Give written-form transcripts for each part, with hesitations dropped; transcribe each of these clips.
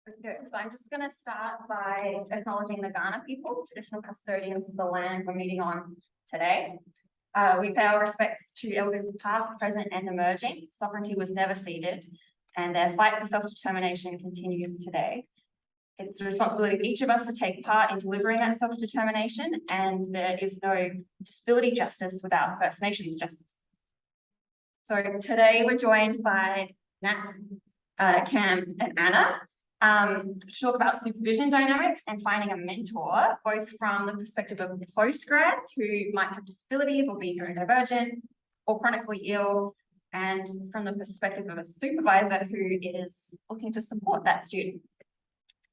Okay, so I'm just going to start by acknowledging the Kaurna people, traditional custodians of the land we're meeting on today. We pay our respects to elders past, present and emerging. Sovereignty was never ceded and their fight for self-determination continues today. It's the responsibility of each of us to take part in delivering that self-determination, and there is no disability justice without First Nations justice. So today we're joined by Nat, Cam and Anna to talk about supervision dynamics and finding a mentor, both from the perspective of postgrads who might have disabilities or be neurodivergent or chronically ill, and from the perspective of a supervisor who is looking to support that student.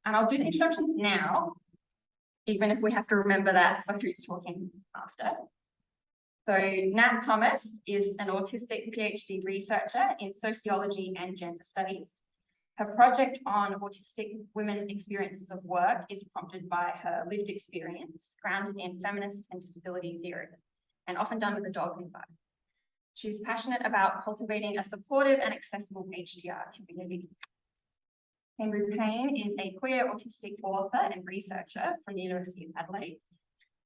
And I'll do the introductions now, even if we have to remember that for who's talking after. So Nat Thomas is an autistic PhD researcher in sociology and gender studies. Her project on autistic women's experiences of work is prompted by her lived experience, grounded in feminist and disability theory, and often done with a dog in mind. She's passionate about cultivating a supportive and accessible HDR community. Cambrey Payne is a queer autistic author and researcher from the University of Adelaide.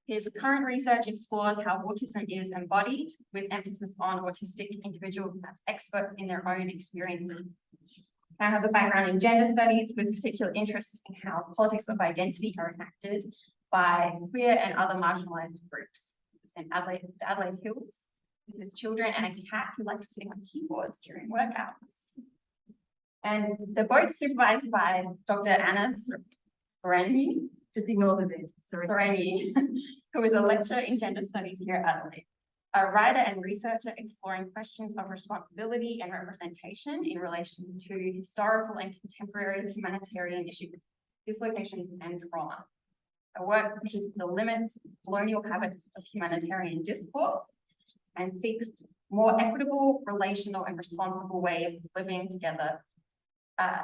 His current research explores how autism is embodied, with emphasis on autistic individuals as experts in their own experiences. Now has a background in gender studies with particular interest in how politics of identity are enacted by queer and other marginalised groups. He's in Adelaide, the Adelaide Hills, with his children and a cat who likes sitting on keyboards during work hours. And they're both supervised by Dr. Anna Szorenyi. Just ignore the bit. Szorenyi, who is a lecturer in gender studies here at Adelaide, a writer and researcher exploring questions of responsibility and representation in relation to historical and contemporary humanitarian issues, dislocations and trauma. Her work pushes the limits of colonial habits of humanitarian discourse and seeks more equitable, relational and responsible ways of living together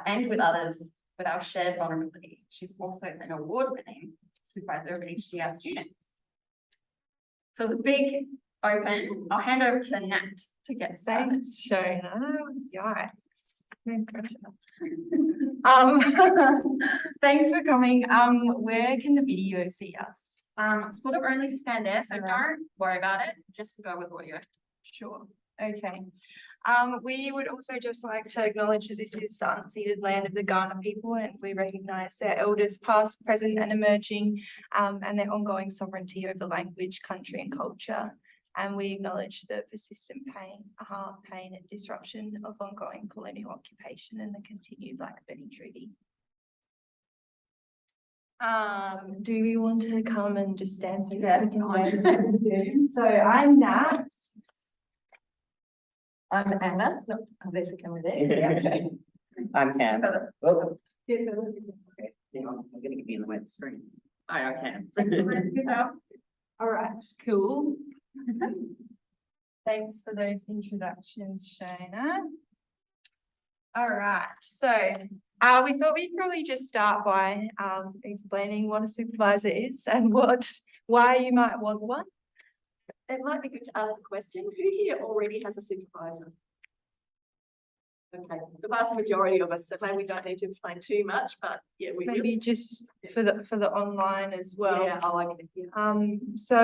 and with others with our shared vulnerability. She's also an award-winning supervisor of HDR students. So it's a big open. I'll hand over to Nat to get started. Thanks, Shona. Yikes. No pressure. Thanks for coming. Where can the video see us? Sort of only to stand there, so don't worry about it. Just go with audio. Sure. Okay. We would also just like to acknowledge that this is the unceded land of the Kaurna people, and we recognise their elders past, present and emerging, and their ongoing sovereignty over language, country and culture. And we acknowledge the persistent pain and disruption of ongoing colonial occupation and the continued lack of any treaty. Do we want to come and just stand so that we can Zoom? So I'm Nat. I'm Anna. No, there's a camera there. Yeah. I'm Cam. Welcome. Okay. Hang on, I'm going to give you the way of the screen. Hi, I can. All right, cool. Thanks for those introductions, Shona. All right, so we thought we'd probably just start by explaining what a supervisor is and why you might want one. It might be good to ask the question, who here already has a supervisor? Okay, the vast majority of us, so maybe we don't need to explain too much, but yeah, we Maybe just for the online as well. Yeah, I like it. Yeah. So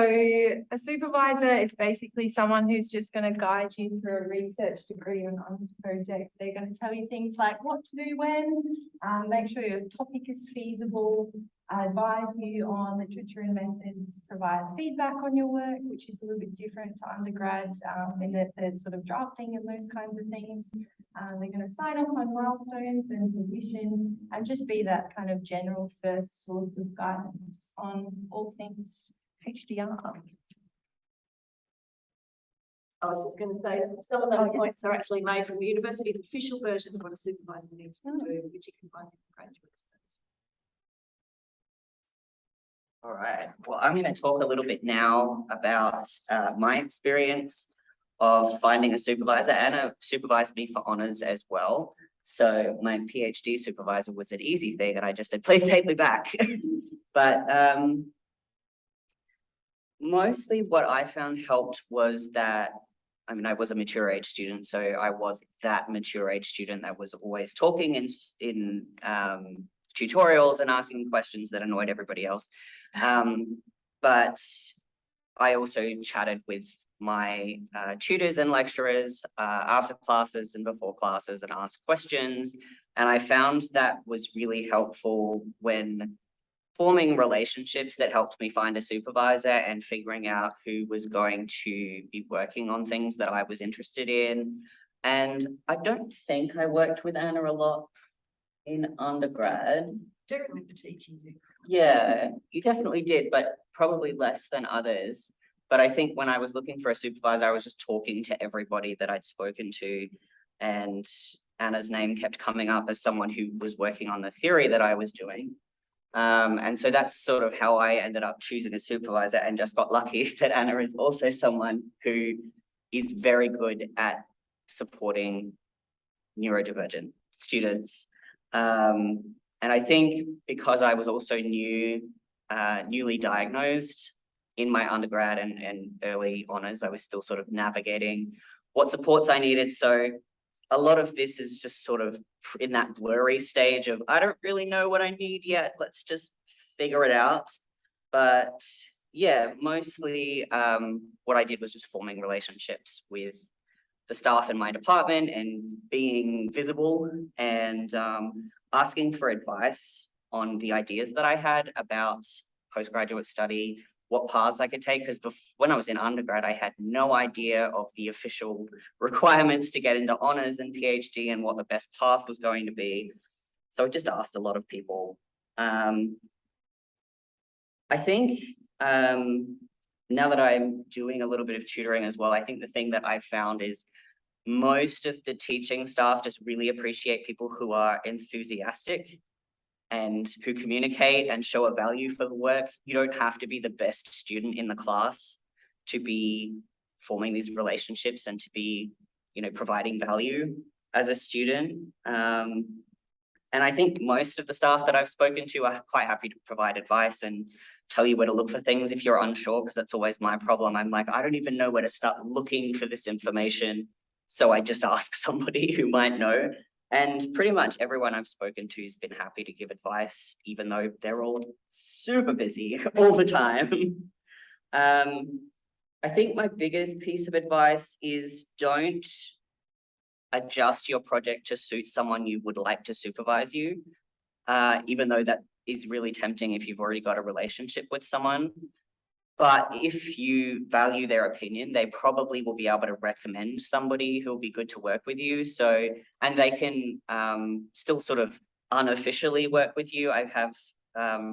a supervisor is basically someone who's just going to guide you through a research degree on this project. They're going to tell you things like what to do when, make sure your topic is feasible, advise you on literature and methods, provide feedback on your work, which is a little bit different to undergrad, in that there's sort of drafting and those kinds of things. They're going to sign off on milestones and submission and just be that kind of general first source of guidance on all things HDR. I was just going to say some of those points are actually made from the university's official version of what a supervisor needs to do, which you can find in the graduate studies. All right. Well, I'm going to talk a little bit now about my experience of finding a supervisor. Anna supervised me for honours as well. So my PhD supervisor was an easy thing, and I just said, please take me back. But mostly what I found helped was that, I mean, I was a mature age student, so I was that mature age student that was always talking in tutorials and asking questions that annoyed everybody else. But I also chatted with my tutors and lecturers after classes and before classes and asked questions. And I found that was really helpful when forming relationships that helped me find a supervisor and figuring out who was going to be working on things that I was interested in. And I don't think I worked with Anna a lot in undergrad. Don't remember teaching you. Yeah, you definitely did, but probably less than others. But I think when I was looking for a supervisor, I was just talking to everybody that I'd spoken to, and Anna's name kept coming up as someone who was working on the theory that I was doing. And so that's sort of how I ended up choosing a supervisor, and just got lucky that Anna is also someone who is very good at supporting neurodivergent students. And I think because I was also newly diagnosed in my undergrad and early honours, I was still sort of navigating what supports I needed. So a lot of this is just sort of in that blurry stage of, I don't really know what I need yet. Let's just figure it out. But yeah, mostly what I did was just forming relationships with the staff in my department and being visible and asking for advice on the ideas that I had about postgraduate study, what paths I could take, because when I was in undergrad, I had no idea of the official requirements to get into honours and PhD and what the best path was going to be. So I just asked a lot of people. I think now that I'm doing a little bit of tutoring as well, I think the thing that I've found is most of the teaching staff just really appreciate people who are enthusiastic and who communicate and show a value for the work. You don't have to be the best student in the class to be forming these relationships and to be, you know, providing value as a student. And I think most of the staff that I've spoken to are quite happy to provide advice and tell you where to look for things if you're unsure, because that's always my problem. I'm like, I don't even know where to start looking for this information. So I just ask somebody who might know. And pretty much everyone I've spoken to has been happy to give advice, even though they're all super busy all the time. I think my biggest piece of advice is don't adjust your project to suit someone you would like to supervise you, even though that is really tempting if you've already got a relationship with someone. But if you value their opinion, they probably will be able to recommend somebody who will be good to work with you. So, and they can still sort of unofficially work with you. I have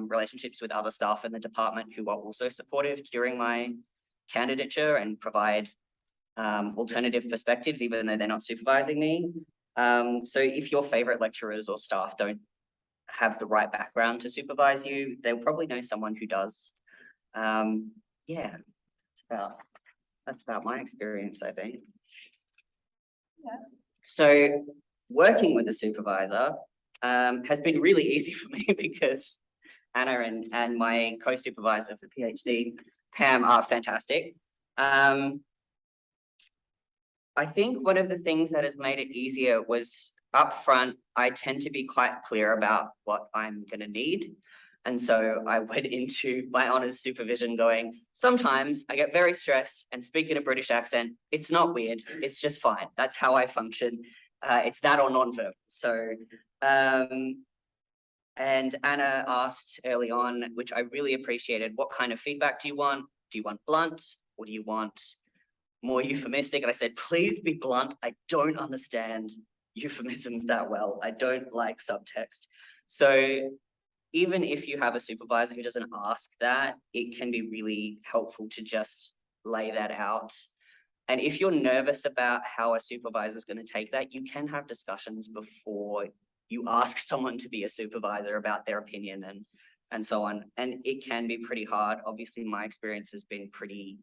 relationships with other staff in the department who are also supportive during my candidature and provide alternative perspectives, even though they're not supervising me. So if your favorite lecturers or staff don't have the right background to supervise you, they'll probably know someone who does. Yeah, that's about my experience, I think. Yeah. So working with a supervisor has been really easy for me because Anna and my co-supervisor for PhD, Cam, are fantastic. I think one of the things that has made it easier was upfront, I tend to be quite clear about what I'm going to need. And so I went into my honours supervision going, sometimes I get very stressed and speak in a British accent. It's not weird. It's just fine. That's how I function. It's that or non-verbal. So, and Anna asked early on, which I really appreciated, what kind of feedback do you want? Do you want blunt or do you want more euphemistic? And I said, please be blunt. I don't understand euphemisms that well. I don't like subtext. So even if you have a supervisor who doesn't ask that, it can be really helpful to just lay that out. And if you're nervous about how a supervisor is going to take that, you can have discussions before you ask someone to be a supervisor about their opinion and so on. And it can be pretty hard. Obviously, my experience has been pretty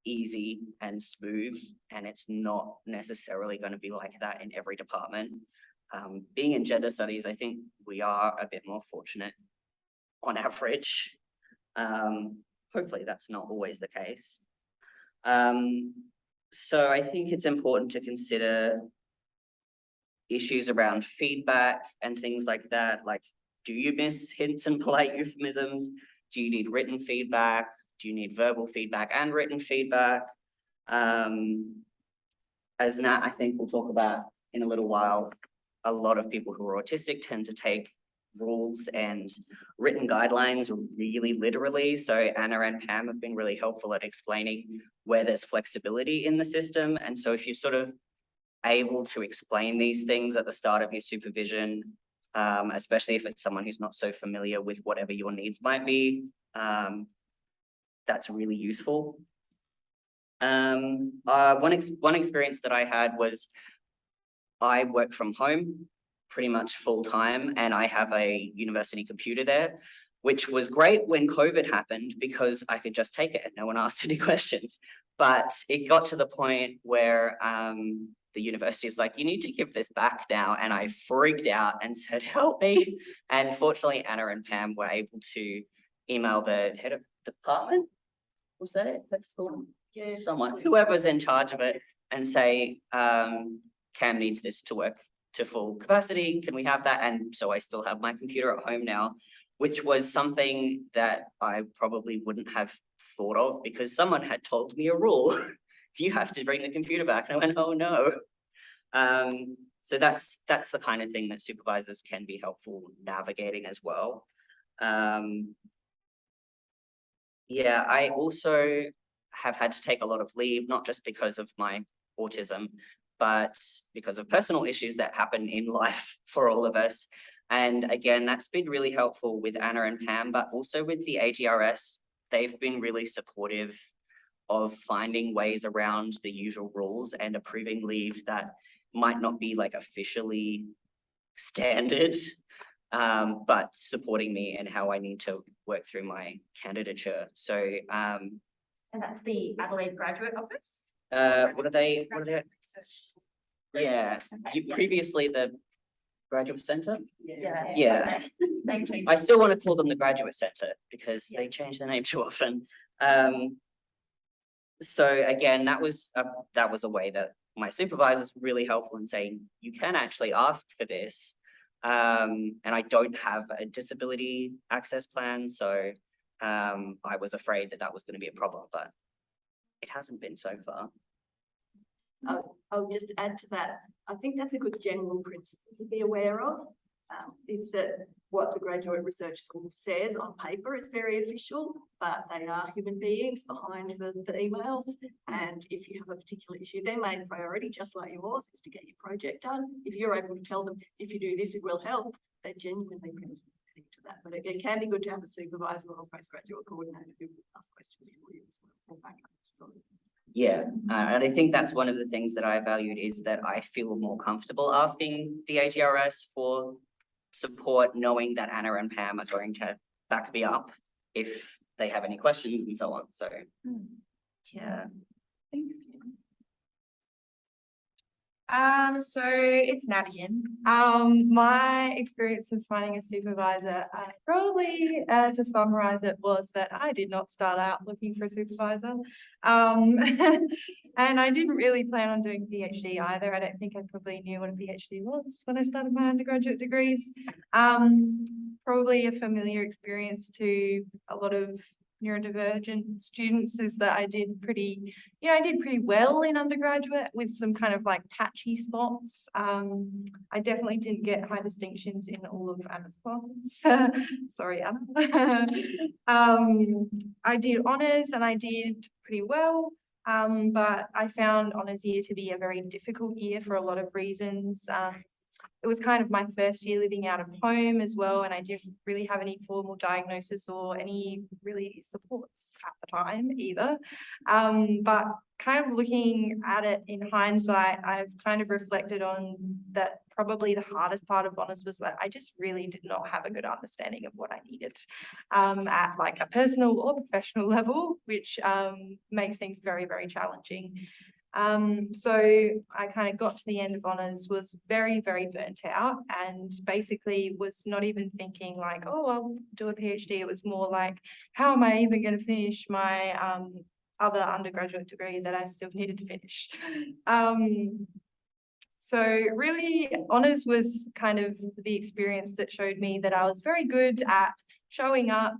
easy and smooth, and it's not necessarily going to be like that in every department. Being in gender studies, I think we are a bit more fortunate on average. Hopefully that's not always the case. So I think it's important to consider issues around feedback and things like that. Like do you miss hints and polite euphemisms? Do you need written feedback? Do you need verbal feedback and written feedback? As Nat, I think we'll talk about in a little while, a lot of people who are autistic tend to take rules and written guidelines really literally. So Anna and Pam have been really helpful at explaining where there's flexibility in the system. And so if you're sort of able to explain these things at the start of your supervision, especially if it's someone who's not so familiar with whatever your needs might be, that's really useful. One experience that I had was I work from home pretty much full time, and I have a university computer there, which was great when COVID happened because I could just take it and no one asked any questions. But it got to the point where the university was like, you need to give this back now. And I freaked out and said, help me. And fortunately, Anna and Pam were able to email the head of department. Was that it? Head of school? Yeah. Someone, whoever's in charge of it, and say, Cam needs this to work to full capacity. Can we have that? And so I still have my computer at home now, which was something that I probably wouldn't have thought of because someone had told me a rule. You have to bring the computer back. And I went, oh no. So that's the kind of thing that supervisors can be helpful navigating as well. Yeah, I also have had to take a lot of leave, not just because of my autism, but because of personal issues that happen in life for all of us. And again, that's been really helpful with Anna and Pam, but also with the AGRS. They've been really supportive of finding ways around the usual rules and approving leave that might not be like officially standard, but supporting me and how I need to work through my candidature. So, And that's the Adelaide Graduate Office? what are they? Yeah, previously the Graduate Centre? Yeah. I still want to call them the Graduate Centre because they change their name too often. So again, that was a way that my supervisors were really helpful in saying, you can actually ask for this. And I don't have a disability access plan, so I was afraid that was going to be a problem, but it hasn't been so far. I'll just add to that. I think that's a good general principle to be aware of, is that what the graduate research school says on paper is very official, but they are human beings behind the emails. And if you have a particular issue, their main priority, just like yours, is to get your project done. If you're able to tell them, if you do this, it will help, they're genuinely listening to that. But it can be good to have a supervisor or a postgraduate coordinator who will ask questions for you as well. Yeah, and I think that's one of the things that I valued is that I feel more comfortable asking the AGRS for support, knowing that Anna and Pam are going to back me up if they have any questions and so on. So, yeah. Thanks, Kim. So it's Nat again. My experience of finding a supervisor, probably to summarize it, was that I did not start out looking for a supervisor. And I didn't really plan on doing PhD either. I don't think I probably knew what a PhD was when I started my undergraduate degrees. Probably a familiar experience to a lot of neurodivergent students is that I did pretty well in undergraduate with some kind of like patchy spots. I definitely didn't get high distinctions in all of Anna's classes. Sorry, Anna. I did honours and I did pretty well. But I found honours year to be a very difficult year for a lot of reasons. It was kind of my first year living out of home as well, and I didn't really have any formal diagnosis or any really supports at the time either. But kind of looking at it in hindsight, I've kind of reflected on that probably the hardest part of honours was that I just really did not have a good understanding of what I needed at like a personal or professional level, which makes things very, very challenging. So I kind of got to the end of honours, was very, very burnt out, and basically was not even thinking like, oh, I'll do a PhD. It was more like, how am I even going to finish my other undergraduate degree that I still needed to finish? So really, honours was kind of the experience that showed me that I was very good at showing up,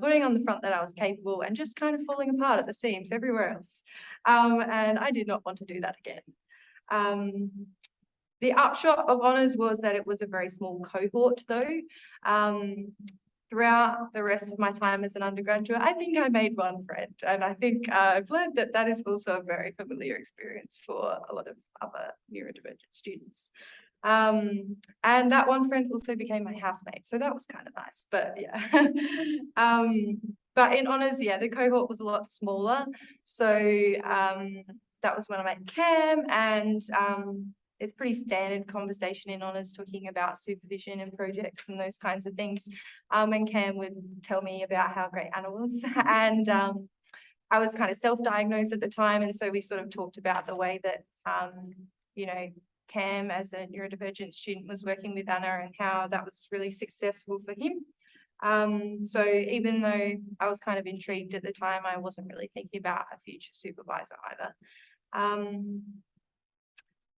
putting on the front that I was capable, and just kind of falling apart at the seams everywhere else. And I did not want to do that again. The upshot of honours was that it was a very small cohort though. Throughout the rest of my time as an undergraduate, I think I made one friend, and I think I've learned that that is also a very familiar experience for a lot of other neurodivergent students. And that one friend also became my housemate, so that was kind of nice, but yeah. But in honours, yeah, the cohort was a lot smaller. So that was when I met Cam, and it's pretty standard conversation in honours talking about supervision and projects and those kinds of things. And Cam would tell me about how great Anna was. And I was kind of self-diagnosed at the time. And so we sort of talked about the way that, you know, Cam as a neurodivergent student was working with Anna and how that was really successful for him. So even though I was kind of intrigued at the time, I wasn't really thinking about a future supervisor either.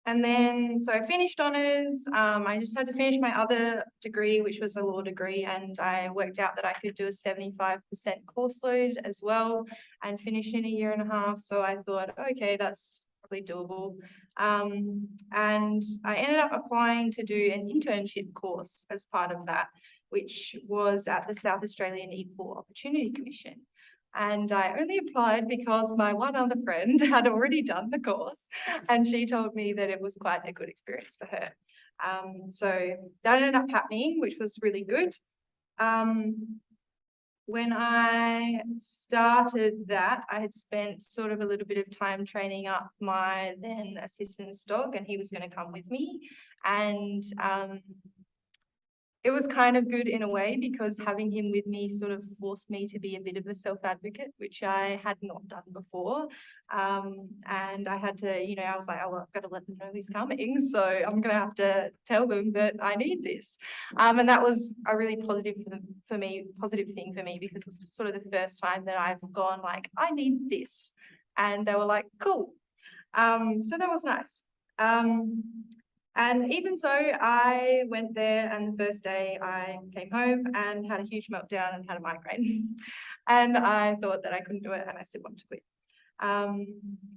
And then, so I finished honours. I just had to finish my other degree, which was a law degree, and I worked out that I could do a 75% course load as well and finish in a year and a half. So I thought, okay, that's probably doable. And I ended up applying to do an internship course as part of that, which was at the South Australian Equal Opportunity Commission. And I only applied because my one other friend had already done the course, and she told me that it was quite a good experience for her. So that ended up happening, which was really good. When I started that, I had spent sort of a little bit of time training up my then assistant's dog, and he was going to come with me. And it was kind of good in a way because having him with me sort of forced me to be a bit of a self-advocate, which I had not done before. And I had to, you know, I was like, oh, well, I've got to let them know he's coming. So I'm going to have to tell them that I need this. And that was a really positive thing for me because it was sort of the first time that I've gone like, I need this. And they were like, cool. So that was nice. And even so, I went there, and the first day I came home and had a huge meltdown and had a migraine. And I thought that I couldn't do it, and I still wanted to quit.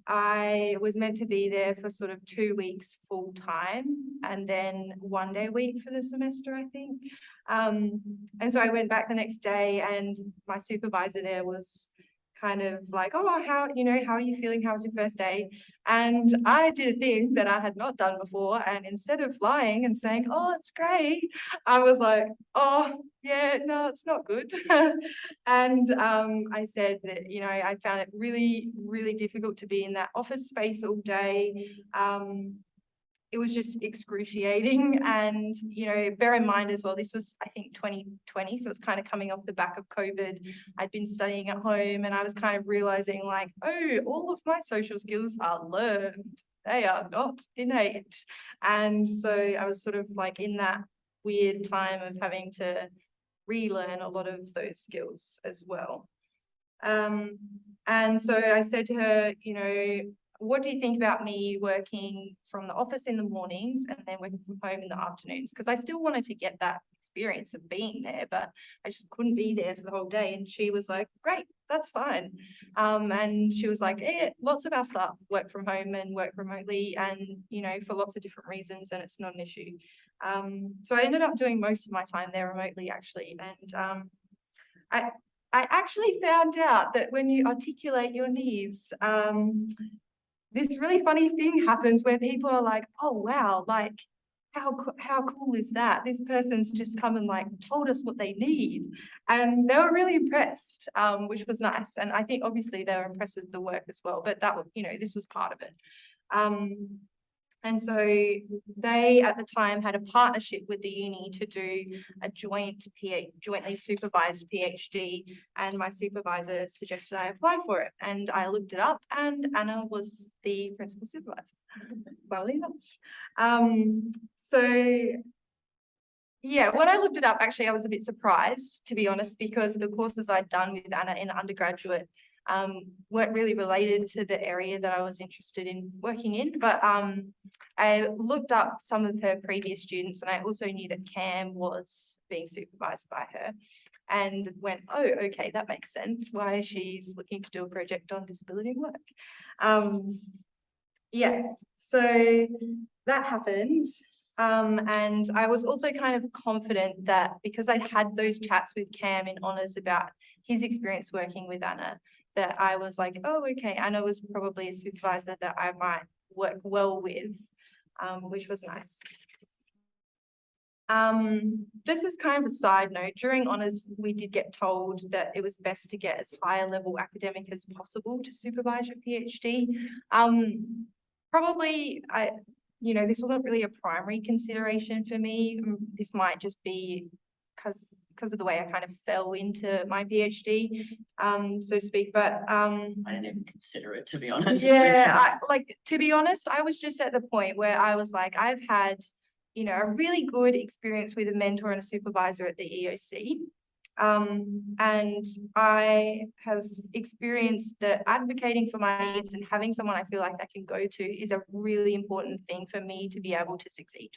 I was meant to be there for sort of 2 weeks full time, and then 1 day a week for the semester, I think. And so I went back the next day, and my supervisor there was kind of like, oh, how are you feeling? How was your first day? And I did a thing that I had not done before. And instead of lying and saying, oh, it's great, I was like, oh, yeah, no, it's not good. And I said that, you know, I found it really, really difficult to be in that office space all day. It was just excruciating. And, you know, bear in mind as well, this was, I think, 2020. So it's kind of coming off the back of COVID. I'd been studying at home, and I was kind of realizing like, oh, all of my social skills are learned. They are not innate. And so I was sort of like in that weird time of having to relearn a lot of those skills as well. And so I said to her, you know, what do you think about me working from the office in the mornings and then working from home in the afternoons? Because I still wanted to get that experience of being there, but I just couldn't be there for the whole day. And she was like, great, that's fine. And she was like, yeah, lots of our staff work from home and work remotely, and, you know, for lots of different reasons, and it's not an issue. So I ended up doing most of my time there remotely, actually. And I actually found out that when you articulate your needs, this really funny thing happens where people are like, oh, wow, like, how cool is that? This person's just come and like told us what they need. And they were really impressed, which was nice. And I think obviously they were impressed with the work as well, but that was, you know, this was part of it. And so they at the time had a partnership with the uni to do a jointly supervised PhD, and my supervisor suggested I apply for it, and I looked it up, and Anna was the principal supervisor. Funnily enough. So yeah, when I looked it up, actually I was a bit surprised, to be honest, because the courses I'd done with Anna in undergraduate weren't really related to the area that I was interested in working in, but I looked up some of her previous students, and I also knew that Cam was being supervised by her, and went, oh, okay, that makes sense why she's looking to do a project on disability work. Yeah, so that happened. And I was also kind of confident that because I'd had those chats with Cam in honours about his experience working with Anna, that I was like, oh, okay, Anna was probably a supervisor that I might work well with, which was nice. This is kind of a side note. During honours, we did get told that it was best to get as high a level academic as possible to supervise your PhD. Probably, this wasn't really a primary consideration for me. This might just be because of the way I kind of fell into my PhD, so to speak. But I didn't even consider it, to be honest. yeah, to be honest, I was just at the point where I was like, I've had, a really good experience with a mentor and a supervisor at the EOC. And I have experienced that advocating for my needs and having someone I feel like I can go to is a really important thing for me to be able to succeed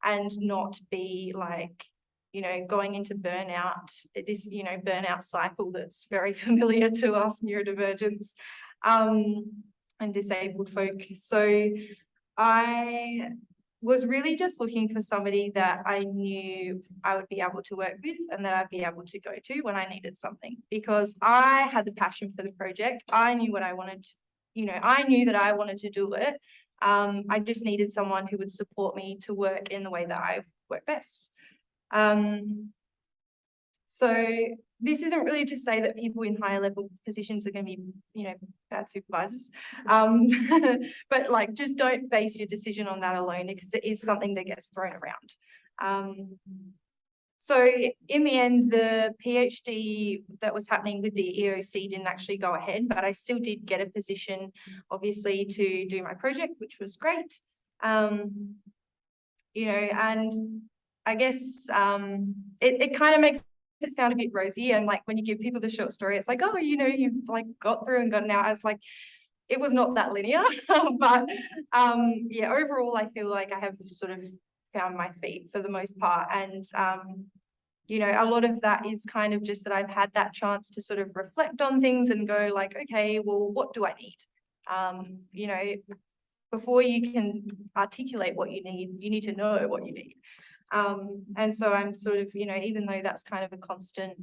and not be like, going into burnout, this, burnout cycle that's very familiar to us neurodivergents and disabled folk. So I was really just looking for somebody that I knew I would be able to work with and that I'd be able to go to when I needed something, because I had the passion for the project. I knew what I wanted to, I knew that I wanted to do it. I just needed someone who would support me to work in the way that I work best. So this isn't really to say that people in higher level positions are going to be, bad supervisors. But just don't base your decision on that alone, because it is something that gets thrown around. So in the end, the PhD that was happening with the EOC didn't actually go ahead, but I still did get a position, obviously, to do my project, which was great. And I guess it kind of makes it sound a bit rosy, and when you give people the short story, it's like, oh, you've got through and gotten out. I was like, it was not that linear. But yeah, overall I feel like I have sort of found my feet for the most part, and a lot of that is kind of just that I've had that chance to sort of reflect on things and go like, okay, well, what do I need? Before you can articulate what you need to know what you need. And so I'm sort of, even though that's kind of a constant,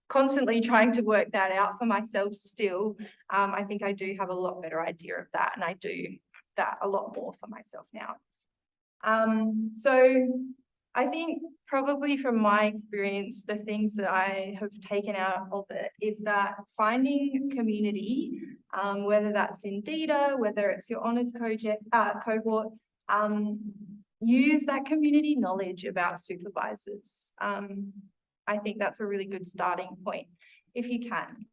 constantly trying to work that out for myself still, I think I do have a lot better idea of that, and I do that a lot more for myself now. So I think probably from my experience, the things that I have taken out of it is that finding community, whether that's in DIDA, whether it's your honours cohort, use that community knowledge about supervisors. I think that's a really good starting point if you can.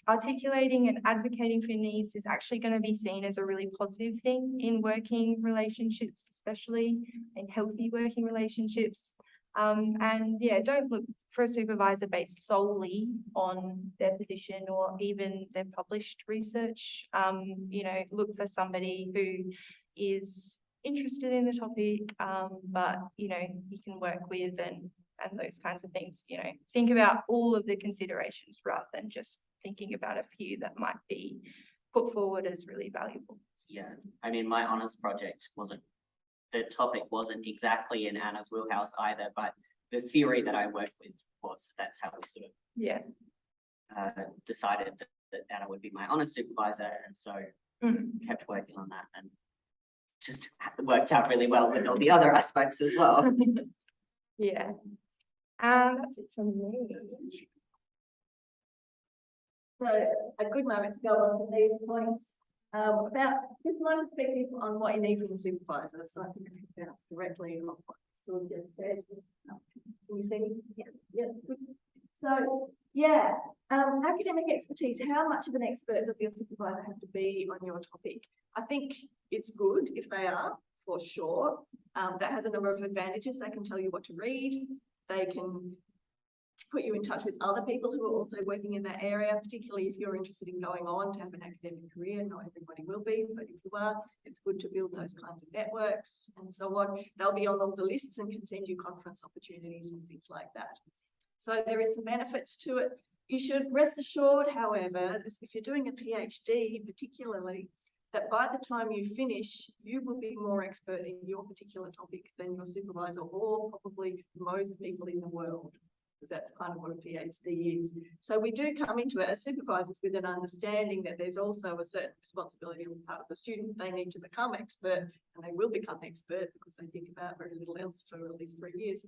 Articulating and advocating for needs is actually going to be seen as a really positive thing in working relationships, especially in healthy working relationships. And yeah, don't look for a supervisor based solely on their position or even their published research. Look for somebody who is interested in the topic, but you can work with and those kinds of things. Think about all of the considerations rather than just thinking about a few that might be put forward as really valuable. Yeah, I mean, my honours project the topic wasn't exactly in Anna's wheelhouse either, but the theory that I worked with that's how we sort of decided that Anna would be my honours supervisor, and so kept working on that, and just worked out really well with all the other aspects as well. Yeah. That's it from me. So a good moment to go on to these points. About just my perspective on what you need from a supervisor. So I think I can bounce directly on what Sue just said. Can you see me? Yeah. So yeah, academic expertise. How much of an expert does your supervisor have to be on your topic? I think it's good if they are, for sure. That has a number of advantages. They can tell you what to read. They can put you in touch with other people who are also working in that area, particularly if you're interested in going on to have an academic career. Not everybody will be, but if you are, it's good to build those kinds of networks and so on. They'll be on all the lists and can send you conference opportunities and things like that. So there is some benefits to it. You should rest assured, however, if you're doing a PhD particularly, that by the time you finish, you will be more expert in your particular topic than your supervisor or probably most people in the world, because that's kind of what a PhD is. So we do come into it as supervisors with an understanding that there's also a certain responsibility on the part of the student. They need to become expert, and they will become expert because they think about very little else for at least 3 years.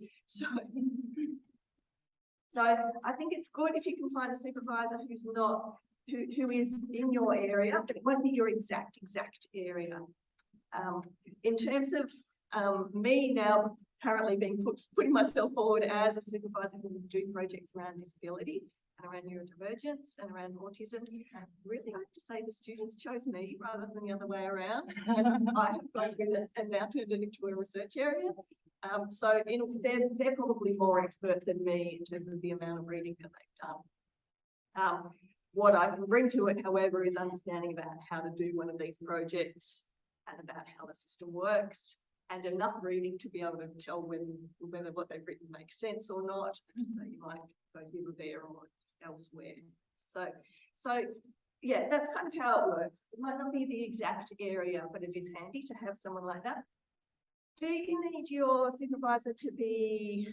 So I think it's good if you can find a supervisor who's not, who is in your area, but it won't be your exact area. In terms of me now currently being putting myself forward as a supervisor who will do projects around disability and around neurodivergence and around autism, I really have to say the students chose me rather than the other way around. And I have gone with it and now turned it into a research area. So they're probably more expert than me in terms of the amount of reading that they've done. What I can bring to it, however, is understanding about how to do one of these projects and about how the system works, and enough reading to be able to tell whether what they've written makes sense or not. So you might go here or there or elsewhere. So yeah, that's kind of how it works. It might not be the exact area, but it is handy to have someone like that. Do you need your supervisor to be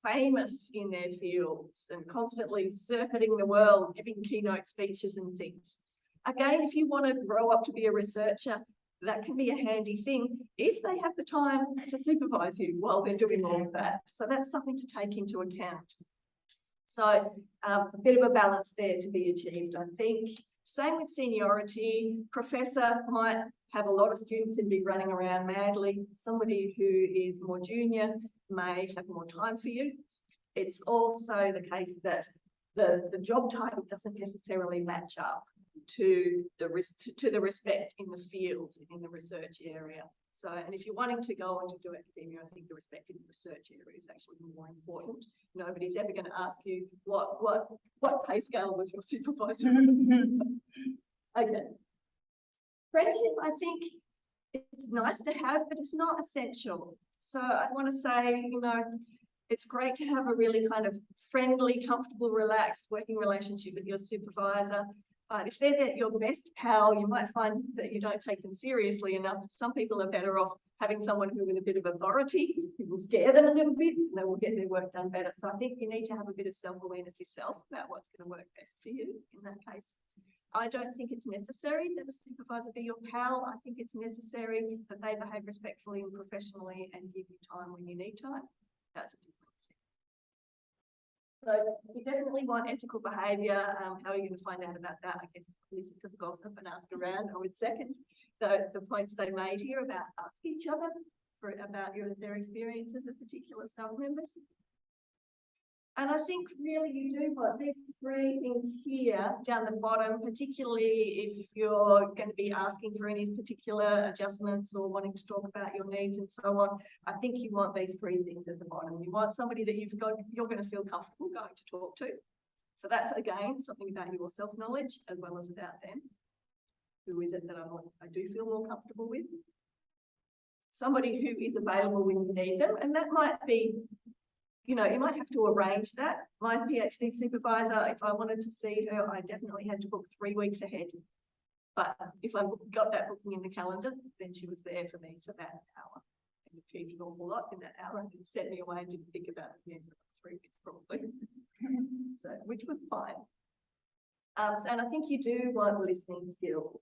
famous in their fields and constantly circuiting the world, giving keynote speeches and things? Again, if you want to grow up to be a researcher, that can be a handy thing if they have the time to supervise you while they're doing all of that. So that's something to take into account. So a bit of a balance there to be achieved, I think. Same with seniority. Professor might have a lot of students and be running around madly. Somebody who is more junior may have more time for you. It's also the case that the job title doesn't necessarily match up to the respect in the field, in the research area. So, and if you're wanting to go on to do academia, I think the respect in the research area is actually more important. Nobody's ever going to ask you what pay scale was your supervisor. Okay. Friendship, I think it's nice to have, but it's not essential. So I want to say, you know, it's great to have a really kind of friendly, comfortable, relaxed working relationship with your supervisor. But if they're your best pal, you might find that you don't take them seriously enough. Some people are better off having someone who with a bit of authority, who will scare them a little bit, and they will get their work done better. So I think you need to have a bit of self-awareness yourself about what's going to work best for you in that case. I don't think it's necessary that a supervisor be your pal. I think it's necessary that they behave respectfully and professionally and give you time when you need time. That's a different thing. So you definitely want ethical behaviour. How are you going to find out about that? I guess listen to the gossip and ask around. I would second the points they made here about asking each other about their experiences of particular staff members. And I think really you do want these three things here down the bottom, particularly if you're going to be asking for any particular adjustments or wanting to talk about your needs and so on. I think you want these three things at the bottom. You want somebody that you're going to feel comfortable going to talk to. So that's, again, something about your self-knowledge as well as about them. Who is it that I do feel more comfortable with? Somebody who is available when you need them. And that might be, you know, you might have to arrange that. My PhD supervisor, if I wanted to see her, I definitely had to book 3 weeks ahead. But if I got that booking in the calendar, then she was there for me for that hour. And achieved an awful lot in that hour and sent me away and didn't think about it again for 3 weeks probably. So, which was fine. And I think you do want listening skills.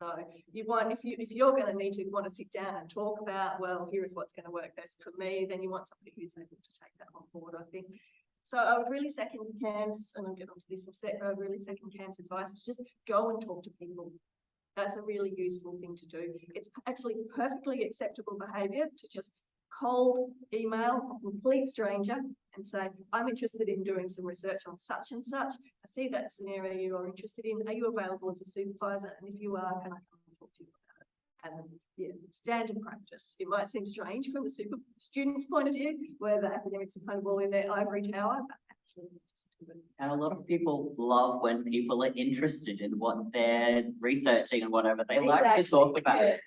So you want, if you're going to want to sit down and talk about, well, here is what's going to work best for me, then you want somebody who's able to take that on board, I think. So I would really second Cam's, and I'll get onto this in a sec, I would really second Cam's advice to just go and talk to people. That's a really useful thing to do. It's actually perfectly acceptable behaviour to just cold email a complete stranger and say, I'm interested in doing some research on such and such. I see that's an area you are interested in. Are you available as a supervisor? And if you are, can I come and talk to you about it? And yeah, standard practice. It might seem strange from the student's point of view, where the academics are kind of all in their ivory tower, but actually listen to it. And a lot of people love when people are interested in what they're researching and whatever. They like to Exactly, talk about yeah. it.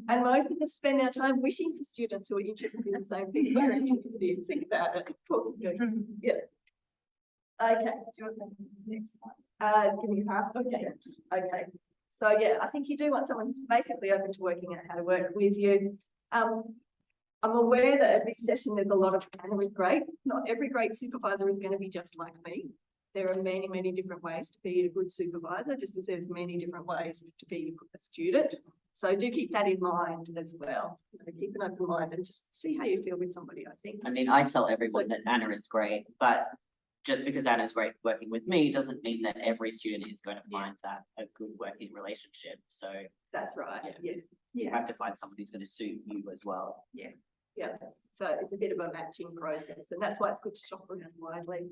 And most of us spend our time wishing for students who are interested in the same things we're interested in. Think about it. Of course we do. Yeah. Okay. Do you want the next slide? Give me half a second. Okay. So yeah, I think you do want someone who's basically open to working out how to work with you. I'm aware that at this session there's a lot of Anna is great. Not every great supervisor is going to be just like me. There are many, many different ways to be a good supervisor, just as there's many different ways to be a student. So do keep that in mind as well. Keep an open mind and just see how you feel with somebody, I think. I mean, I tell everyone that Anna is great, but just because Anna's great working with me doesn't mean that every student is going to find that a good working relationship. So That's right. Yeah. you have to find someone who's going to suit you as well. Yeah. So it's a bit of a matching process, and that's why it's good to shop around widely.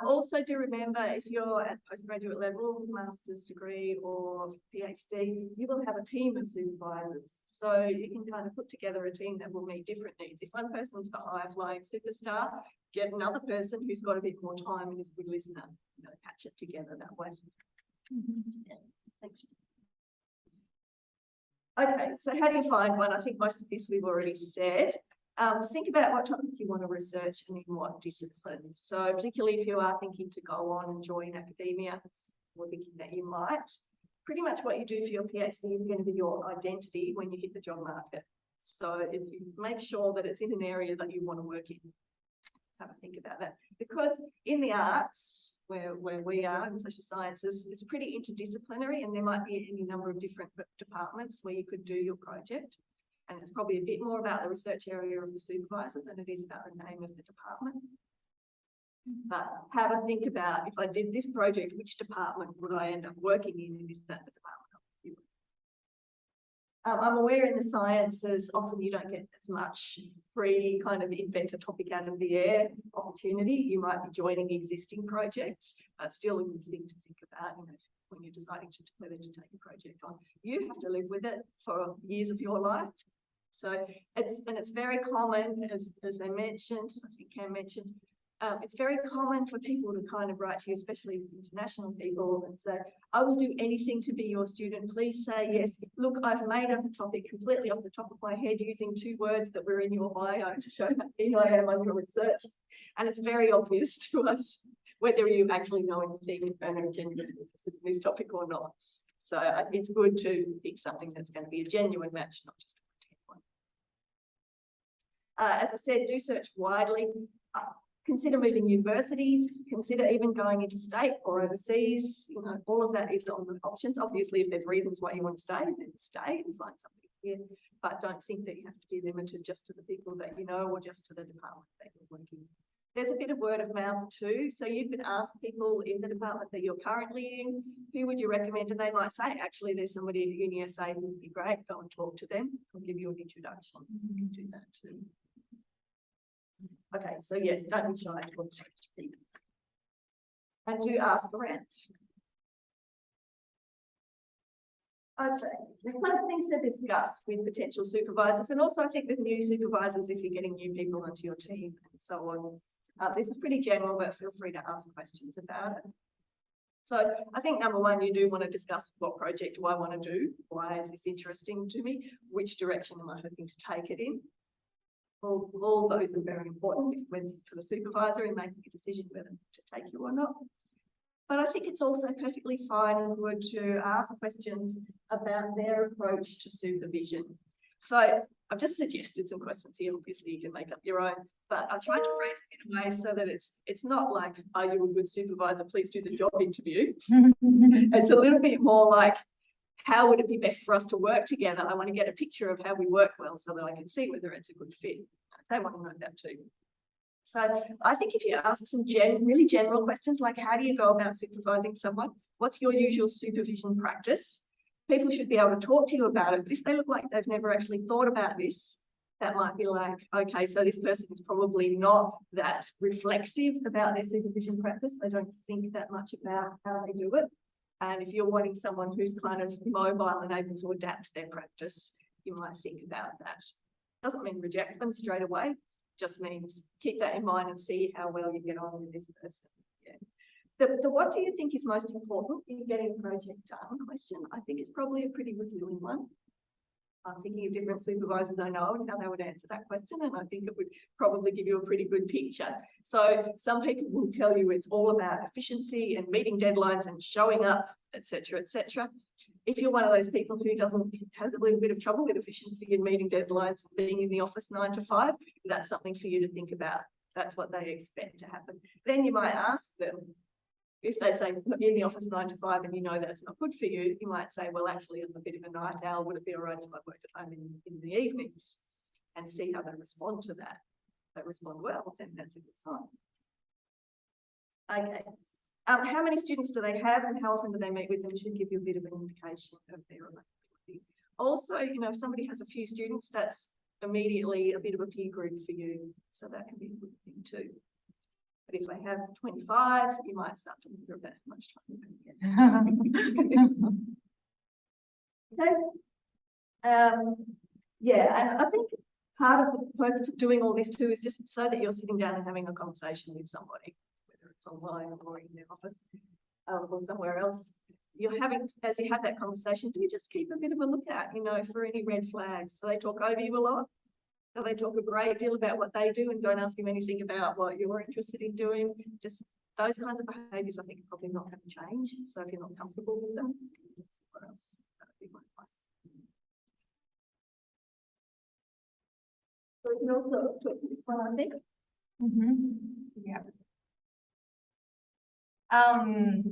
Also do remember, if you're at postgraduate level, master's degree or PhD, you will have a team of supervisors. So you can kind of put together a team that will meet different needs. If one person's the high-flying superstar, get another person who's got a bit more time and is a good listener. Patch it together that way. Yeah. Thank you. Okay, so how do you find one? I think most of this we've already said. Think about what topic you want to research and in what discipline. So particularly if you are thinking to go on and join academia, or thinking that you might, pretty much what you do for your PhD is going to be your identity when you hit the job market. So it's, you make sure that it's in an area that you want to work in. Have a think about that. Because in the arts, where we are in social sciences, it's pretty interdisciplinary, and there might be any number of different departments where you could do your project. And it's probably a bit more about the research area of the supervisor than it is about the name of the department. But have a think about, if I did this project, which department would I end up working in, and is that the department? I'm aware in the sciences, often you don't get as much free kind of invent a topic out of the air opportunity. You might be joining existing projects, but still a good thing to think about, when you're deciding whether to take a project on. You have to live with it for years of your life. So it's very common, as they mentioned, I think Cam mentioned, it's very common for people to kind of write to you, especially international people, and say, I will do anything to be your student. Please say yes. Look, I've made up a topic completely off the top of my head using 2 words that were in your bio to show how keen I am on your research. And it's very obvious to us whether you actually know anything and are genuinely interested in this topic or not. So it's good to pick something that's going to be a genuine match, not just a pretend one. As I said, do search widely. Consider moving universities, consider even going interstate or overseas. All of that is on the options. Obviously, if there's reasons why you want to stay, then stay and find something here. But don't think that you have to be limited just to the people that you know or just to the department that you're working in. There's a bit of word of mouth too. So you can ask people in the department that you're currently in, who would you recommend? And they might say, actually, there's somebody at UniSA who would be great. Go and talk to them. I'll give you an introduction. You can do that too. Okay, so yes, don't be shy to talk to people. And do ask around. Okay, there's some things to discuss with potential supervisors, and also I think with new supervisors if you're getting new people onto your team and so on. This is pretty general, but feel free to ask questions about it. So I think number one, you do want to discuss what project do I want to do? Why is this interesting to me? Which direction am I hoping to take it in? All those are very important for the supervisor in making a decision whether to take you or not. But I think it's also perfectly fine and good to ask questions about their approach to supervision. So I've just suggested some questions here. Obviously, you can make up your own, but I tried to phrase it in a way so that it's not like, are you a good supervisor? Please do the job interview. It's a little bit more like, how would it be best for us to work together? I want to get a picture of how we work well so that I can see whether it's a good fit. They want to know that too. So I think if you ask some really general questions like, how do you go about supervising someone? What's your usual supervision practice? People should be able to talk to you about it. But if they look like they've never actually thought about this, that might be like, okay, so this person is probably not that reflexive about their supervision practice. They don't think that much about how they do it. And if you're wanting someone who's kind of mobile and able to adapt their practice, you might think about that. Doesn't mean reject them straight away. just means keep that in mind and see how well you get on with this person. Yeah. The what do you think is most important in getting a project done question, I think is probably a pretty revealing one. I'm thinking of different supervisors I know and how they would answer that question, and I think it would probably give you a pretty good picture. So some people will tell you it's all about efficiency and meeting deadlines and showing up, etc., etc. If you're one of those people who has a little bit of trouble with efficiency and meeting deadlines and being in the office 9 to 5, that's something for you to think about. That's what they expect to happen. Then you might ask them, if they say in the office 9 to 5 and you know that's not good for you, you might say, well, actually, I'm a bit of a night owl. Would it be all right if I worked at home in the evenings? And see how they respond to that. If they respond well, then that's a good sign. Okay. How many students do they have and how often do they meet with them should give you a bit of an indication of their availability. Also, you know, if somebody has a few students, that's immediately a bit of a peer group for you. So that can be a good thing too. But if they have 25, you might start to wonder about how much time you're going to get. Okay. Yeah, and I think part of the purpose of doing all this too is just so that you're sitting down and having a conversation with somebody, whether it's online or in their office or somewhere else. You're having, as you have that conversation, do you just keep a bit of a look at, you know, for any red flags? Do they talk over you a lot? Do they talk a great deal about what they do and don't ask them anything about what you're interested in doing? Just those kinds of behaviours I think are probably not going to change. So if you're not comfortable with them, what else? That would be my advice. So we can also talk to this one, I think. Yeah.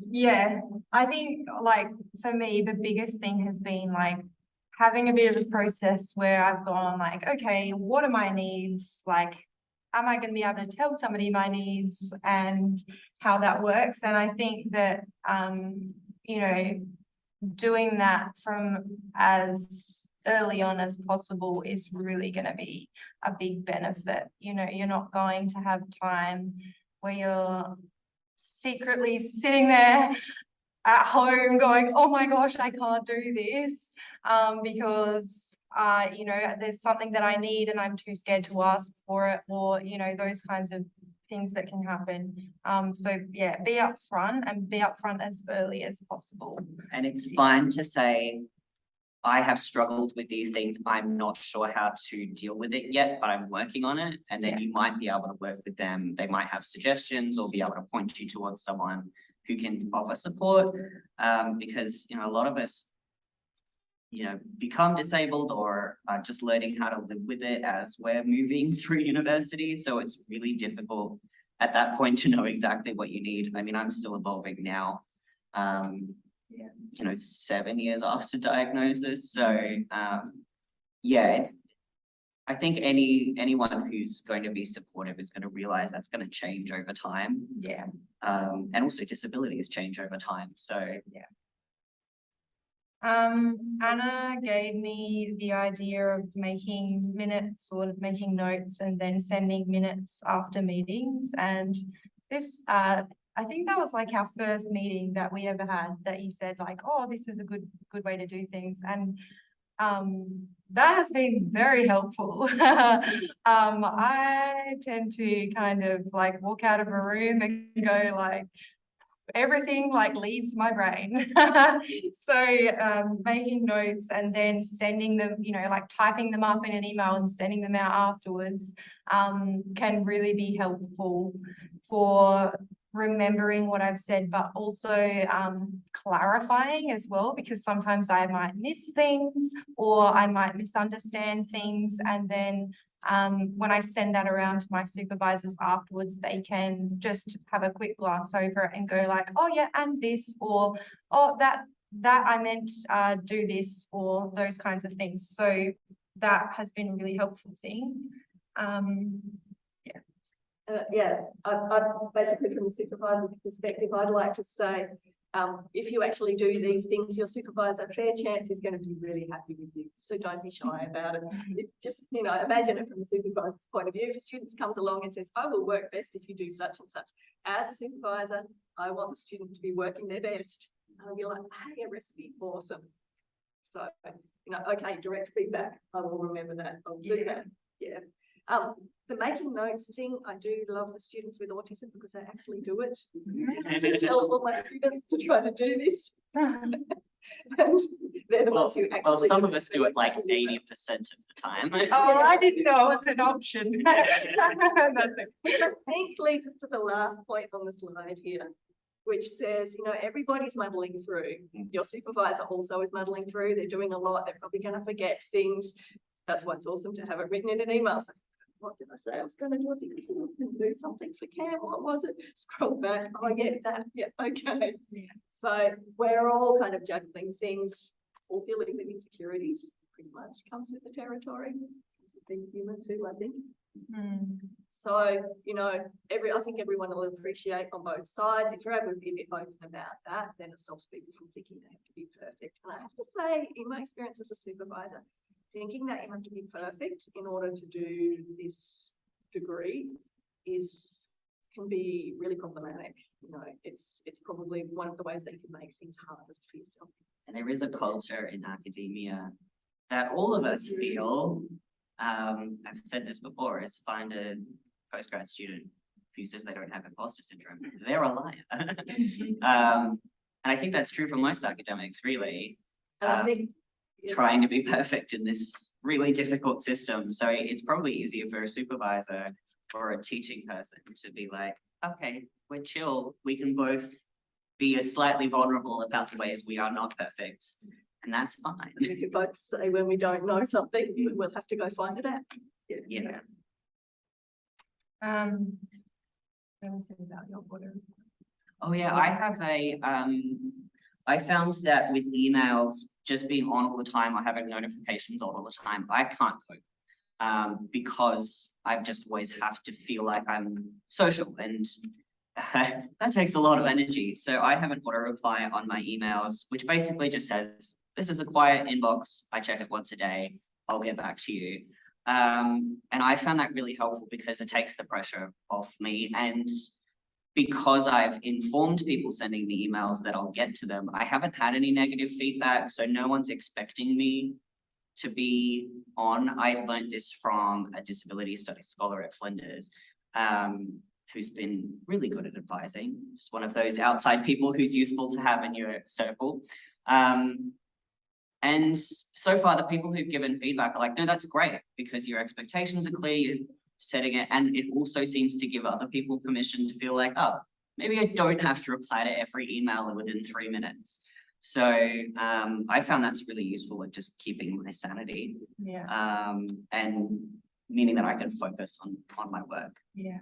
Yeah, I think like for me, the biggest thing has been like having a bit of a process where I've gone like, okay, what are my needs? Like, am I going to be able to tell somebody my needs and how that works? And I think that, you know, doing that from as early on as possible is really going to be a big benefit. You know, you're not going to have time where you're secretly sitting there at home going, oh my gosh, I can't do this because, you know, there's something that I need and I'm too scared to ask for it, or, you know, those kinds of things that can happen. So yeah, be upfront and be upfront as early as possible. And it's fine to say, I have struggled with these things. I'm not sure how to deal with it yet, but I'm working on it. And then you might be able to work with them. They might have suggestions or be able to point you towards someone who can offer support. Because, you know, a lot of us, you know, become disabled or are just learning how to live with it as we're moving through university. So it's really difficult at that point to know exactly what you need. I mean, I'm still evolving now. You know, 7 years after diagnosis. So yeah, I think anyone who's going to be supportive is going to realize that's going to change over time. Yeah. And also disabilities change over time. So yeah. Anna gave me the idea of making minutes or making notes and then sending minutes after meetings. And this, I think that was like our first meeting that we ever had that you said like, oh, this is a good way to do things. And that has been very helpful. I tend to kind of like walk out of a room and go like, everything like leaves my brain. So making notes and then sending them, you know, like typing them up in an email and sending them out afterwards can really be helpful for remembering what I've said, but also clarifying as well, because sometimes I might miss things or I might misunderstand things, and then when I send that around to my supervisors afterwards, they can just have a quick glance over it and go like, oh yeah, and this, or oh that I meant do this, or those kinds of things. So that has been a really helpful thing. Yeah, I basically from the supervisor's perspective, I'd like to say, if you actually do these things, your supervisor, fair chance, is going to be really happy with you. So don't be shy about it. Just, you know, imagine it from the supervisor's point of view. If a student comes along and says, I will work best if you do such and such. As a supervisor, I want the student to be working their best. And you're like, hey, a recipe, awesome. So, you know, okay, direct feedback. I will remember that. I'll do that. Yeah. The making notes thing, I do love the students with autism because they actually do it. I tell all my students to try to do this. And they're the ones who actually. Well, some of us do it like 80% of the time. Oh, I didn't know it was an option. That's it. I think leads us to the last point on the slide here, which says, you know, everybody's muddling through. Your supervisor also is muddling through. They're doing a lot. They're probably going to forget things. That's why it's awesome to have it written in an email. So, what did I say? I was going to do do something for Cam. What was it? Scroll back. Oh, I get that. Yeah, okay. So we're all kind of juggling things, all dealing with insecurities. Pretty much comes with the territory. Being human too, I think. So, you know, I think everyone will appreciate on both sides. If you're able to be a bit open about that, then it stops people from thinking they have to be perfect. And I have to say, in my experience as a supervisor, thinking that you have to be perfect in order to do this degree can be really problematic. You know, it's probably one of the ways that you can make things hardest for yourself. And there is a culture in academia that all of us feel, I've said this before, is find a postgrad student who says they don't have imposter syndrome. They're a liar. And I think that's true for most academics, really. And I think Trying to be perfect in this really difficult system. So it's probably easier for a supervisor or a teaching person to be like, okay, we're chill. We can both be slightly vulnerable about the ways we are not perfect. And that's fine. we could both say when we don't know something, we'll have to go find it out. Yeah. About your order. Oh yeah, I have I found that with emails, just being on all the time or having notifications on all the time, I can't cope. Because I just always have to feel like I'm social, and that takes a lot of energy. So I have an auto reply on my emails, which basically just says, this is a quiet inbox. I check it once a day. I'll get back to you. And I found that really helpful because it takes the pressure off me. And because I've informed people sending me emails that I'll get to them, I haven't had any negative feedback. So no one's expecting me to be on. I learned this from a disability studies scholar at Flinders, who's been really good at advising. Just one of those outside people who's useful to have in your circle. And so far, the people who've given feedback are like, no, that's great because your expectations are clear, you're setting it. And it also seems to give other people permission to feel like, oh, maybe I don't have to reply to every email within 3 minutes. So I found that's really useful at just keeping my sanity. Yeah. And meaning that I can focus on my work. Yeah.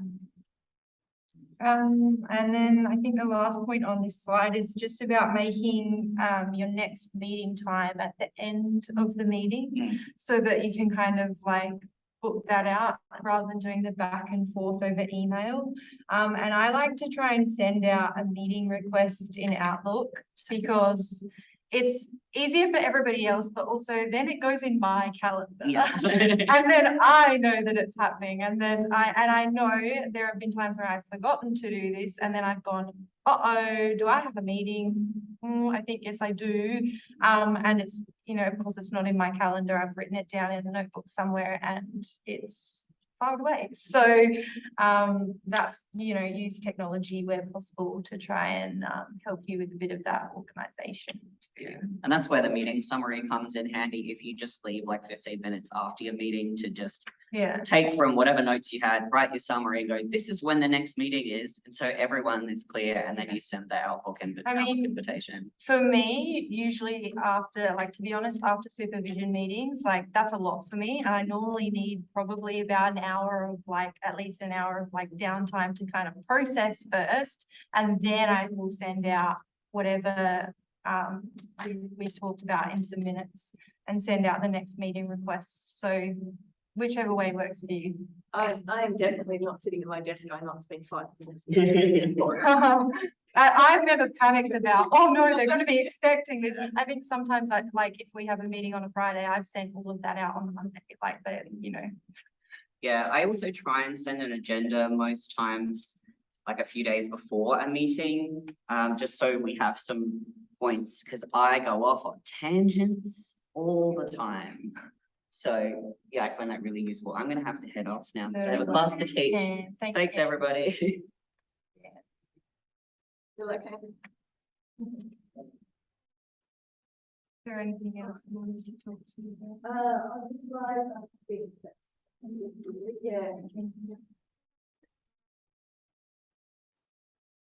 And then I think the last point on this slide is just about making your next meeting time at the end of the meeting so that you can kind of like book that out rather than doing the back and forth over email. And I like to try and send out a meeting request in Outlook because it's easier for everybody else, but also then it goes in my calendar. Yeah. And then I know that it's happening. And then I know there have been times where I've forgotten to do this and then I've gone, do I have a meeting? I think, yes, I do. And it's, you know, of course it's not in my calendar. I've written it down in a notebook somewhere and it's filed away. So that's, you know, use technology where possible to try and help you with a bit of that organization. Yeah. And that's where the meeting summary comes in handy. If you just leave like 15 minutes after your meeting to just take from whatever notes you had, write your summary and go, this is when the next meeting is. And so everyone is clear and then you send the Outlook invitation. For me, usually after, like, to be honest, after supervision meetings, like that's a lot for me. And I normally need probably about an hour of like, at least an hour of like downtime to kind of process first. And then I will send out whatever we talked about in some minutes and send out the next meeting requests. So whichever way works for you. I am definitely not sitting at my desk going, it's been 5 minutes. I've never panicked about, oh no, they're going to be expecting this. I think sometimes like if we have a meeting on a Friday, I've sent all of that out on Monday, like the, you know. Yeah, I also try and send an agenda most times, like a few days before a meeting, just so we have some points, because I go off on tangents all the time. So, yeah, I find that really useful. I'm gonna have to head off now, because I have a No class to worries. teach. Thanks, Thanks, Em. everybody. Feel okay? Is there anything else you wanted to talk to me about? On this slide, I think that's, yeah.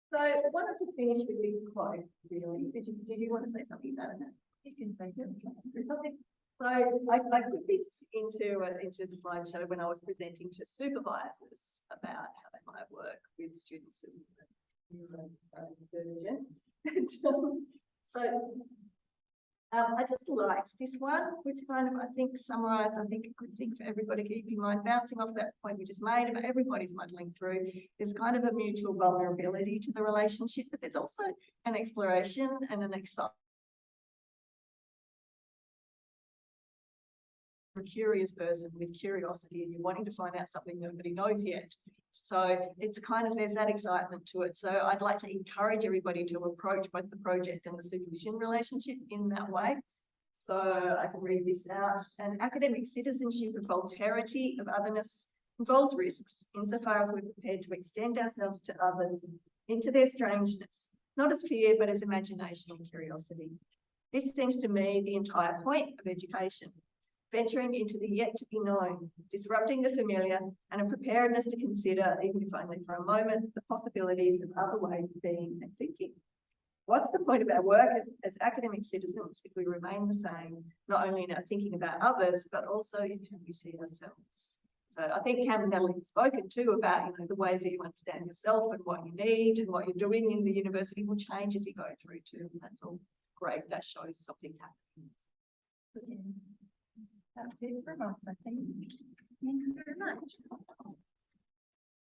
So I wanted to finish with this quote, really. Did you want to say something about it? You can say something. Okay. So I put this into the slideshow when I was presenting to supervisors about how they might work with students with neurodivergent. I just liked this one, which kind of, I think, summarised, I think, a good thing for everybody to keep in mind, bouncing off that point we just made about everybody's muddling through. There's kind of a mutual vulnerability to the relationship, but there's also an exploration and an excitement. A curious person with curiosity and you're wanting to find out something nobody knows yet. So it's kind of, there's that excitement to it. So I'd like to encourage everybody to approach both the project and the supervision relationship in that way. So I can read this out. An academic citizenship of alterity, of otherness, involves risks insofar as we're prepared to extend ourselves to others into their strangeness, not as fear, but as imagination and curiosity. This seems to me the entire point of education. Venturing into the yet to be known, disrupting the familiar, and a preparedness to consider, even if only for a moment, the possibilities of other ways of being and thinking. What's the point of our work as academic citizens if we remain the same, not only in our thinking about others, but also in how we see ourselves? So I think Cam and Natalie have spoken too about, you know, the ways that you understand yourself and what you need and what you're doing in the university will change as you go through too. And that's all great. That shows something happening. That's it from us, I think. Thank you very much.